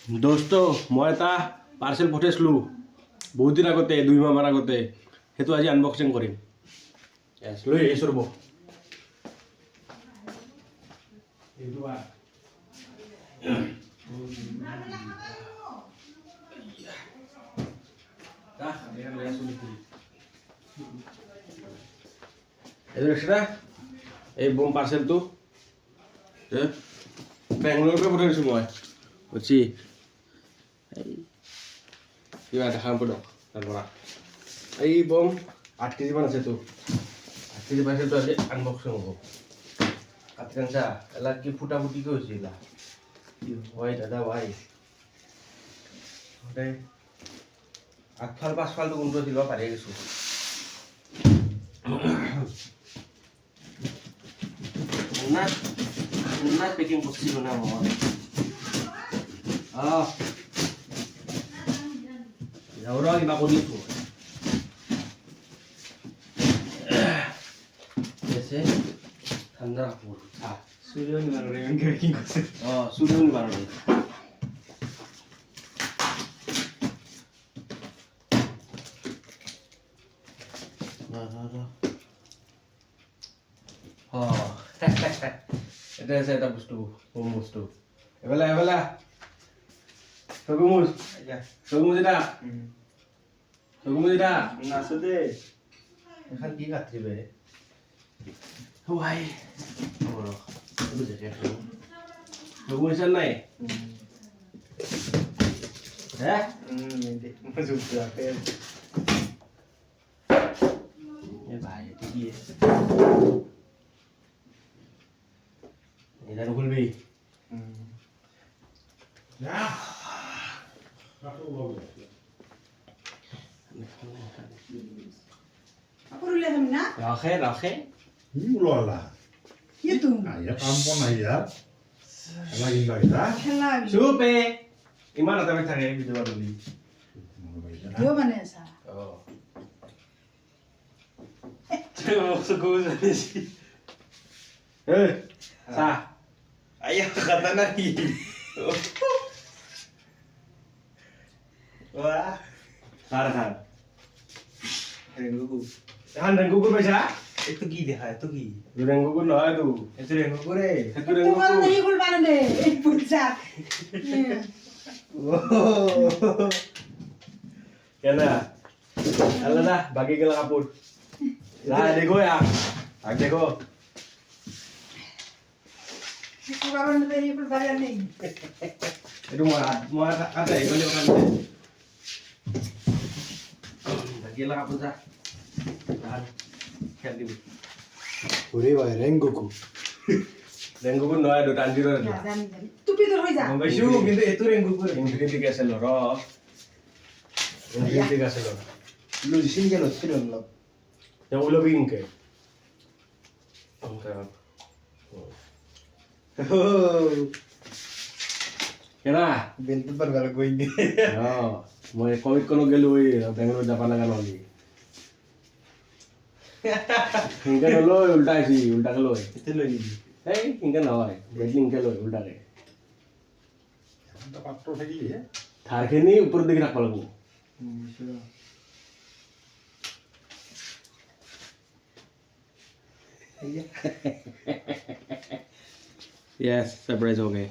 দোস্ত মই এটা পাৰ্চেল পঠাইছিলোঁ বহুত দিন আগতে 2 মাহমান আগতে সেইটো আজি আনবক্সিং কৰিম লৈ আহিছোঁ ৰ'ব এই বোম পাৰ্চেলটো বেংগলোৰৰ পৰা পঠাইছোঁ মই বুজি কিবা দেখা নাপাব তাৰ পৰা এই বম 8 কেজিমান আছেতো 8 কেজি পাৰ্চেলটো আজি আনবক্সিং হ'ব কাটি কাঞ্চা এলা কি ফুটা ফুটিকৈ হৈছে এলা ভাই দাদা ভাই আগফাল পাছফালটো কোনটো দিব পাৰি গৈছোঁ না পেকিং কৰছিল না আমাৰ যাওৰা কিবা কৰিছো এসে ঠান্ডা কাপোৰ সূৰ্য নিবাৰৰে পেকিং কৰিছে সূৰ্য নিবাৰৰে এটা আছে এটা বস্তু কোন বস্তু এবেলা সগুমুজ এটা নাচতে এখন কি কাটরিবে ও ভাই বড় বুঝে গেছো সগুমুজ নাই হ্যাঁ মজুদ রাখে এ ভাই এটা কি এটা খুলবি না রাখে Lola. Itu. Ya kampung aja. Lagi kita. সুপে ইমান এটা থাকে ভিডিও বানাবি Dia mana sa? Sa Ayo kata lagi. Wah, সার rengguku. এখন রেঙ্গুকুর পয়সা Itu gini ha, itu gini. রেঙ্গুকুর নয় তো Itu rengguku re. সেতু Tu mana রেঙ্গুকুর ni kul mana de? Puja. কেন আলাদা বাকি গেল কাপড় না দেখো আগ দেখো Tu mana ni kul mana ni? itu mau ada এগুলো ওখানে বাকি গেল কাপড় যা আর খেল দিবি Uri vai Rengoku. রেঙ্গুকুর নয় তো টানজিরো Ya, jani. Tu pi hoi ja. Baisu, gitu itu rengguku re. Infinity গেছে ল র ইনফিনিটি গেছে ল Lu di sini kan lo lo. ya ulo bingke কেনা Bentuk kalau gue ini. মই কমিট কোনো গেলো ওই বেঙ্গালোর জাপান লাগা নলি হিংকে নলই উল্টা আইছি উল্টা গেলো Itu lo ini. এই হিংকে নহয় বেজিং কে লই উল্টাকে Ada patro lagi ya. থারখিনি উপর দিকে রাখবা লাগবো Sudah. यस सरप्राइज हो गए